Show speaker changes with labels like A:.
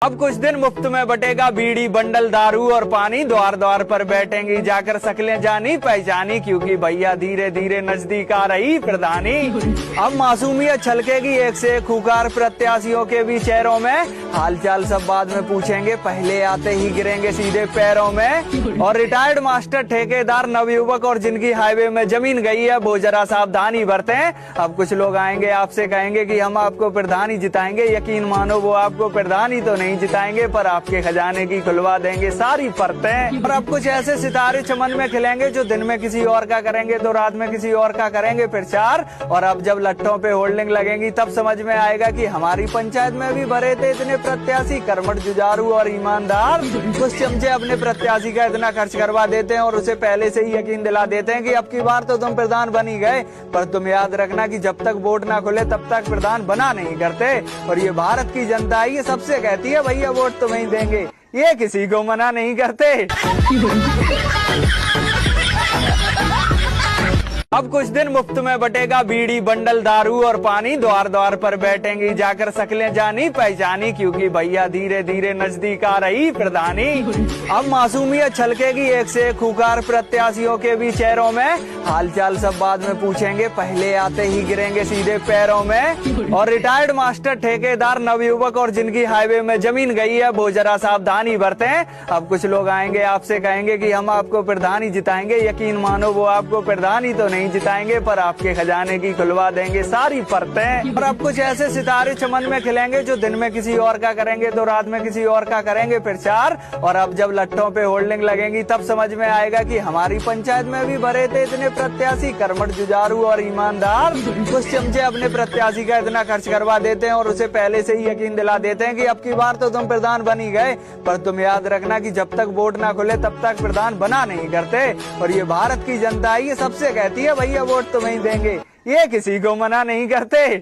A: अब कुछ दिन मुफ्त में बटेगा बीड़ी बंडल दारू और पानी, द्वार द्वार पर बैठेंगी जाकर शक्लें जानी पहचानी, क्योंकि भैया धीरे धीरे नजदीक आ रही प्रधानी। अब मासूमियत छलकेगी एक से एक खूंखार प्रत्याशियों के भी चेहरों में, हालचाल सब बाद में पूछेंगे, पहले आते ही गिरेंगे सीधे पैरों में। और रिटायर्ड मास्टर ठेकेदार नवयुवक और जिनकी हाईवे में जमीन गई है, वो जरा सावधानी बरतें। अब कुछ लोग आएंगे आपसे कहेंगे कि हम आपको प्रधानी जिताएंगे, यकीन मानो वो आपको प्रधानी तो नहीं जिताएंगे पर आपके खजाने की खुलवा देंगे सारी परतें। और अब कुछ ऐसे सितारे चमन में खिलेंगे जो दिन में किसी और का करेंगे तो रात में किसी और का करेंगे प्रचार। और अब जब लट्ठों पे होल्डिंग लगेंगी तब समझ में आएगा कि हमारी पंचायत में भी भरे थे इतने प्रत्याशी कर्मठ जुझारू और ईमानदार। कुछ चमचे अपने प्रत्याशी का इतना खर्च करवा देते हैं और उसे पहले से ही यकीन दिला देते हैं कि अब की बार तो तुम प्रधान बन ही गए, पर तुम याद रखना कि जब तक वोट ना खुले तब तक प्रधान बना नहीं करते। और ये भारत की जनता है, ये सबसे कहती है भैया वोट तो वहीं देंगे, ये किसी को मना नहीं करते। अब कुछ दिन मुफ्त में बटेगा बीड़ी बंडल दारू और पानी, द्वार द्वार पर बैठेंगी जाकर शक्लें जानी पहचानी, क्योंकि भैया धीरे धीरे नजदीक आ रही प्रधानी। अब मासूमियत छलकेगी एक से एक खूंखार प्रत्याशियों के भी चेहरों में, हालचाल सब बाद में पूछेंगे, पहले आते ही गिरेंगे सीधे पैरों में। और रिटायर्ड मास्टर ठेकेदार नवयुवक और जिनकी हाईवे में जमीन गई है, वो जरा सावधानी बरतें। अब कुछ लोग आएंगे आपसे कहेंगे कि हम आपको प्रधानी जिताएंगे, यकीन मानो वो आपको प्रधानी तो नहीं जिताएंगे पर आपके खजाने की खुलवा देंगे सारी परतें। और अब कुछ ऐसे सितारे चमन में खिलेंगे जो दिन में किसी और का करेंगे तो रात में किसी और का करेंगे प्रचार। और अब जब लट्ठों पे होल्डिंग लगेंगी तब समझ में आएगा कि हमारी पंचायत में भी भरे थे इतने प्रत्याशी कर्मठ जुझारू और ईमानदार। कुछ चमचे अपने प्रत्याशी का इतना खर्च करवा देते हैं और उसे पहले से ही यकीन दिला देते हैं कि अब की बार तो तुम प्रधान बन ही गए, पर तुम याद रखना कि जब तक वोट ना खुले तब तक प्रधान बना नहीं करते। और ये भारत की जनता है, ये सबसे कहती है भैया वोट तो वहीं देंगे, ये किसी को मना नहीं करते।